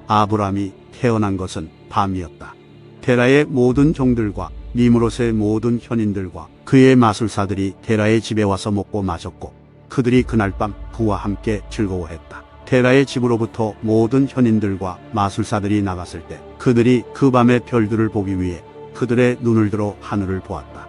아브람이 태어난 것은 밤이었다. 데라의 모든 종들과 니므롯의 모든 현인들과 그의 마술사들이 데라의 집에 와서 먹고 마셨고 그들이 그날 밤 그와 함께 즐거워했다. 데라의 집으로부터 모든 현인들과 마술사들이 나갔을 때 그들이 그 밤의 별들을 보기 위해 그들의 눈을 들어 하늘을 보았다.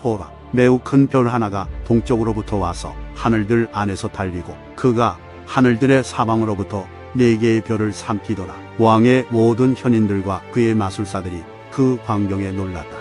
보라, 매우 큰 별 하나가 동쪽으로부터 와서 하늘들 안에서 달리고 그가 하늘들의 사방으로부터 4개의 별을 삼키더라. 왕의 모든 현인들과 그의 마술사들이 그 광경에 놀랐다.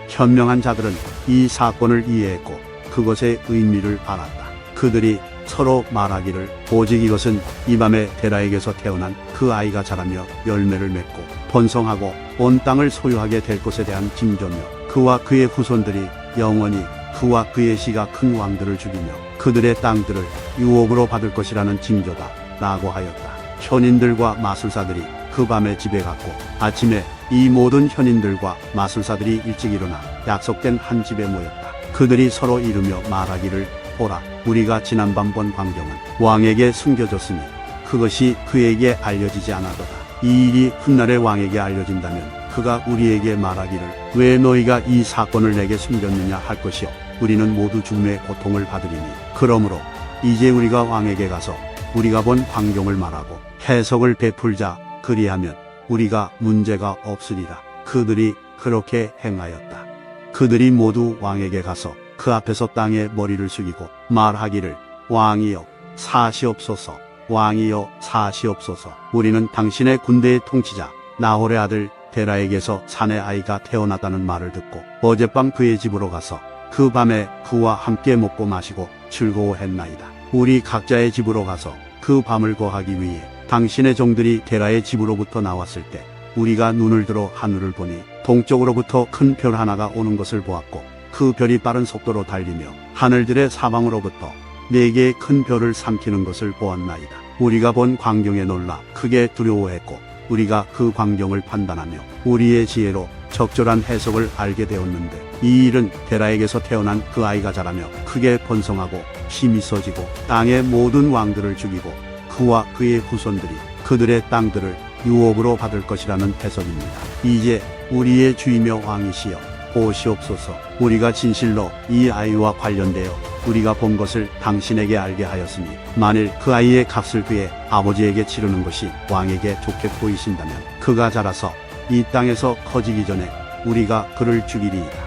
현명한 자들은 이 사건을 이해했고 그것의 의미를 알았다. 그들이 서로 말하기를 오직 이것은 이 밤에 데라에게서 태어난 그 아이가 자라며 열매를 맺고 번성하고 온 땅을 소유하게 될 것에 대한 징조며 그와 그의 후손들이 영원히 그와 그의 씨가 큰 왕들을 죽이며 그들의 땅들을 유업으로 받을 것이라는 징조다 라고 하였다. 현인들과 마술사들이 그 밤에 집에 갔고 아침에 이 모든 현인들과 마술사들이 일찍 일어나 약속된 한 집에 모였다. 그들이 서로 이르며 말하기를 보라, 우리가 지난밤 본 광경은 왕에게 숨겨졌으니 그것이 그에게 알려지지 않아도다. 이 일이 훗날에 왕에게 알려진다면 그가 우리에게 말하기를 왜 너희가 이 사건을 내게 숨겼느냐 할 것이요 우리는 모두 죽음의 고통을 받으리니 그러므로 이제 우리가 왕에게 가서 우리가 본 광경을 말하고 해석을 베풀자. 그리하면 우리가 문제가 없으리라. 그들이 그렇게 행하였다. 그들이 모두 왕에게 가서 그 앞에서 땅에 머리를 숙이고 말하기를 왕이여 사시옵소서, 왕이여 사시옵소서. 우리는 당신의 군대의 통치자 나홀의 아들 데라에게서 사내 아이가 태어났다는 말을 듣고 어젯밤 그의 집으로 가서 그 밤에 그와 함께 먹고 마시고 즐거워했나이다. 우리 각자의 집으로 가서 그 밤을 거하기 위해 당신의 종들이 데라의 집으로부터 나왔을 때 우리가 눈을 들어 하늘을 보니 동쪽으로부터 큰 별 하나가 오는 것을 보았고 그 별이 빠른 속도로 달리며 하늘들의 사방으로부터 4개의 큰 별을 삼키는 것을 보았나이다. 우리가 본 광경에 놀라 크게 두려워했고 우리가 그 광경을 판단하며 우리의 지혜로 적절한 해석을 알게 되었는데 이 일은 데라에게서 태어난 그 아이가 자라며 크게 번성하고 힘이 있어지고 땅의 모든 왕들을 죽이고 그와 그의 후손들이 그들의 땅들을 유업으로 받을 것이라는 해석입니다. 이제 우리의 주이며 왕이시여 보시옵소서. 우리가 진실로 이 아이와 관련되어 우리가 본 것을 당신에게 알게 하였으니 만일 그 아이의 값을 그의 아버지에게 치르는 것이 왕에게 좋게 보이신다면 그가 자라서 이 땅에서 커지기 전에 우리가 그를 죽이리이다.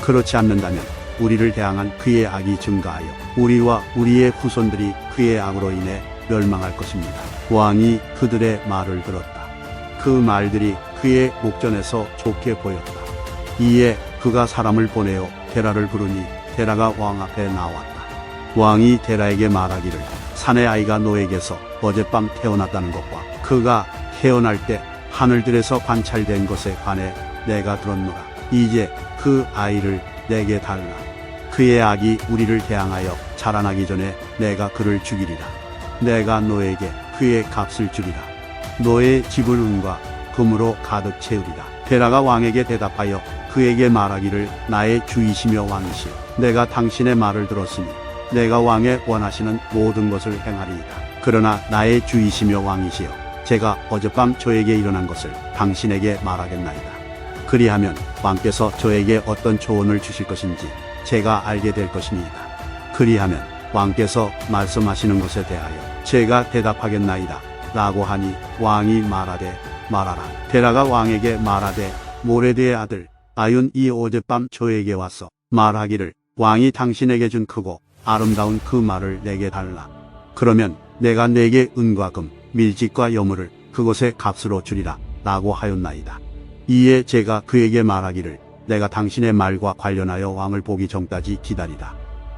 그렇지 않는다면 우리를 대항한 그의 악이 증가하여 우리와 우리의 후손들이 그의 악으로 인해 멸망할 것입니다. 왕이 그들의 말을 들었다. 그 말들이 그의 목전에서 좋게 보였다. 이에 그가 사람을 보내어 데라를 부르니 데라가 왕 앞에 나왔다. 왕이 데라에게 말하기를 사내 아이가 너에게서 어젯밤 태어났다는 것과 그가 태어날 때 하늘들에서 관찰된 것에 관해 내가 들었노라. 이제 그 아이를 내게 달라. 그의 악이 우리를 대항하여 자라나기 전에 내가 그를 죽이리라. 내가 너에게 그의 값을 주리라. 너의 집을 은과 금으로 가득 채우리라. 데라가 왕에게 대답하여 그에게 말하기를 나의 주이시며 왕이시여 내가 당신의 말을 들었으니 내가 왕의 원하시는 모든 것을 행하리이다. 그러나 나의 주이시며 왕이시여 제가 어젯밤 저에게 일어난 것을 당신에게 말하겠나이다. 그리하면 왕께서 저에게 어떤 조언을 주실 것인지 제가 알게 될 것이니이다. 그리하면 왕께서 말씀하시는 것에 대하여 제가 대답하겠나이다 라고 하니 왕이 말하되 말하라. 데라가 왕에게 말하되 모레드의 아들 아윤이 어젯밤 저에게 와서 말하기를 왕이 당신에게 준 크고 아름다운 그 말을 내게 달라. 그러면 내가 내게 은과 금 밀집과 여물을 그것의 값으로 주리라 라고 하였나이다. 이에 제가 그에게 말하기를 내가 당신의 말과 관련하여 왕을 보기 전까지 기다리라.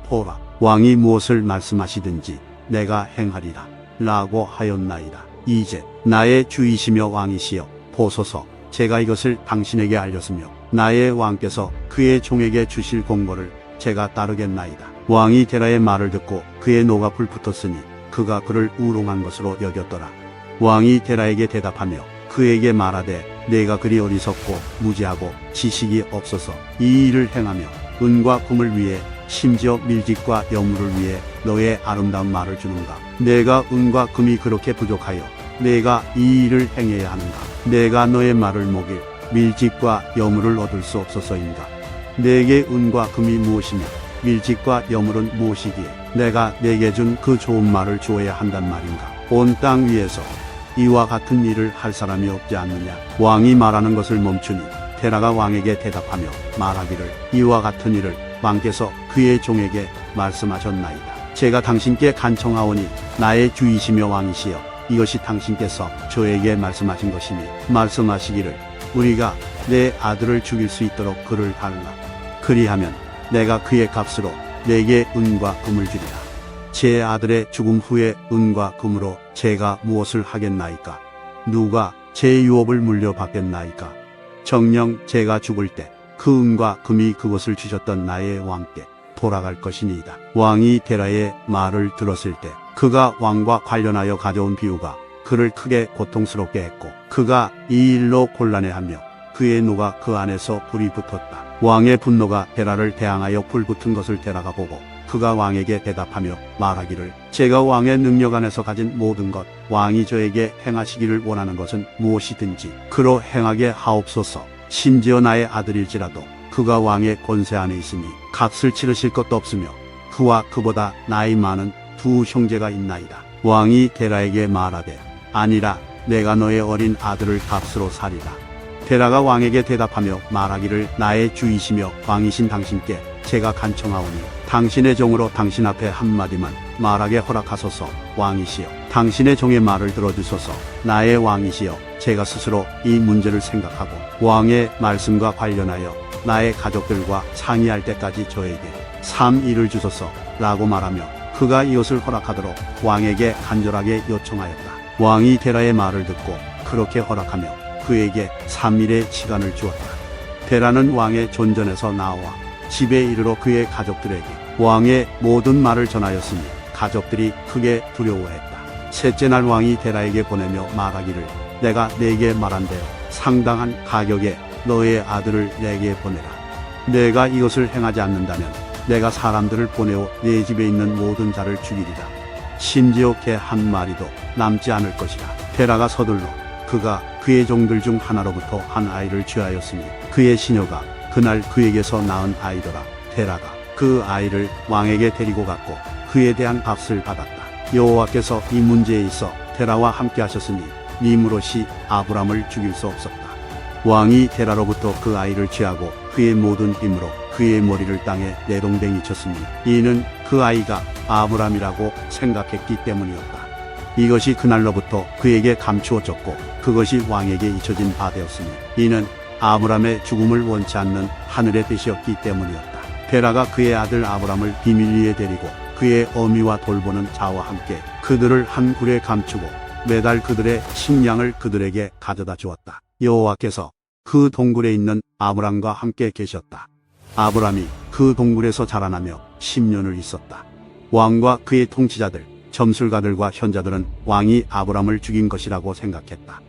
보라, 왕이 무엇을 말씀하시든지 내가 행하리라 라고 하였나이다. 이제 나의 주이시며 왕이시여 보소서. 제가 이것을 당신에게 알렸으며 나의 왕께서 그의 종에게 주실 공고를 제가 따르겠나이다. 왕이 데라의 말을 듣고 그의 노가 불붙었으니 그가 그를 우롱한 것으로 여겼더라. 왕이 데라에게 대답하며 그에게 말하되 내가 그리 어리석고 무지하고 지식이 없어서 이 일을 행하며 은과 금을 위해 심지어 밀집과 여물을 위해 너의 아름다운 말을 주는가. 내가 은과 금이 그렇게 부족하여 내가 이 일을 행해야 하는가? 내가 너의 말을 먹일 밀집과 여물을 얻을 수 없어서인가? 내게 은과 금이 무엇이며 밀집과 여물은 무엇이기에 내가 내게 준 그 좋은 말을 주어야 한단 말인가? 온 땅 위에서 이와 같은 일을 할 사람이 없지 않느냐? 왕이 말하는 것을 멈추니 테라가 왕에게 대답하며 말하기를 이와 같은 일을 왕께서 그의 종에게 말씀하셨나이다. 제가 당신께 간청하오니 나의 주이시며 왕이시여 이것이 당신께서 저에게 말씀하신 것이니 말씀하시기를 우리가 내 아들을 죽일 수 있도록 그를 달라. 그리하면 내가 그의 값으로 내게 은과 금을 주리라. 제 아들의 죽음 후에 은과 금으로 제가 무엇을 하겠나이까? 누가 제 유업을 물려받겠나이까? 정녕 제가 죽을 때 그 은과 금이 그것을 주셨던 나의 왕께 돌아갈 것이니이다. 왕이 데라의 말을 들었을 때 그가 왕과 관련하여 가져온 비유가 그를 크게 고통스럽게 했고 그가 이 일로 곤란해하며 그의 노가 그 안에서 불이 붙었다. 왕의 분노가 데라를 대항하여 불붙은 것을 데라가 보고 그가 왕에게 대답하며 말하기를 제가 왕의 능력 안에서 가진 모든 것 왕이 저에게 행하시기를 원하는 것은 무엇이든지 그로 행하게 하옵소서. 심지어 나의 아들일지라도 그가 왕의 권세 안에 있으니 값을 치르실 것도 없으며 그와 그보다 나이 많은 두 형제가 있나이다. 왕이 데라에게 말하되 아니라 내가 너의 어린 아들을 값으로 사리라. 데라가 왕에게 대답하며 말하기를 나의 주이시며 왕이신 당신께 제가 간청하오니 당신의 종으로 당신 앞에 한마디만 말하게 허락하소서. 왕이시여 당신의 종의 말을 들어주소서. 나의 왕이시여 제가 스스로 이 문제를 생각하고 왕의 말씀과 관련하여 나의 가족들과 상의할 때까지 저에게 3일을 주소서 라고 말하며 그가 이것을 허락하도록 왕에게 간절하게 요청하였다. 왕이 데라의 말을 듣고 그렇게 허락하며 그에게 3일의 시간을 주었다. 데라는 왕의 존전에서 나와 집에 이르러 그의 가족들에게 왕의 모든 말을 전하였으니 가족들이 크게 두려워했다. 셋째 날 왕이 데라에게 보내며 말하기를 내가 내게 말한대요. 상당한 가격에 너의 아들을 내게 보내라. 내가 이것을 행하지 않는다면 내가 사람들을 보내어 내 집에 있는 모든 자를 죽이리라. 심지어 개 한 마리도 남지 않을 것이라. 데라가 서둘러 그가 그의 종들 중 하나로부터 한 아이를 취하였으니 그의 시녀가 그날 그에게서 낳은 아이더라. 데라가 그 아이를 왕에게 데리고 갔고 그에 대한 값을 받았다. 여호와께서 이 문제에 있어 데라와 함께 하셨으니 니므롯이 아브람을 죽일 수 없었다. 왕이 데라로부터 그 아이를 취하고 그의 모든 힘으로 그의 머리를 땅에 내동댕이 쳤으니 이는 그 아이가 아브람이라고 생각했기 때문이었다. 이것이 그날로부터 그에게 감추어졌고 그것이 왕에게 잊혀진 바 되었으니 이는 아브람의 죽음을 원치 않는 하늘의 뜻이었기 때문이었다. 데라가 그의 아들 아브람을 비밀 위에 데리고 그의 어미와 돌보는 자와 함께 그들을 한 굴에 감추고 매달 그들의 식량을 그들에게 가져다 주었다. 여호와께서 그 동굴에 있는 아브람과 함께 계셨다. 아브람이 그 동굴에서 자라나며 10년을 있었다. 왕과 그의 통치자들, 점술가들과 현자들은 왕이 아브람을 죽인 것이라고 생각했다.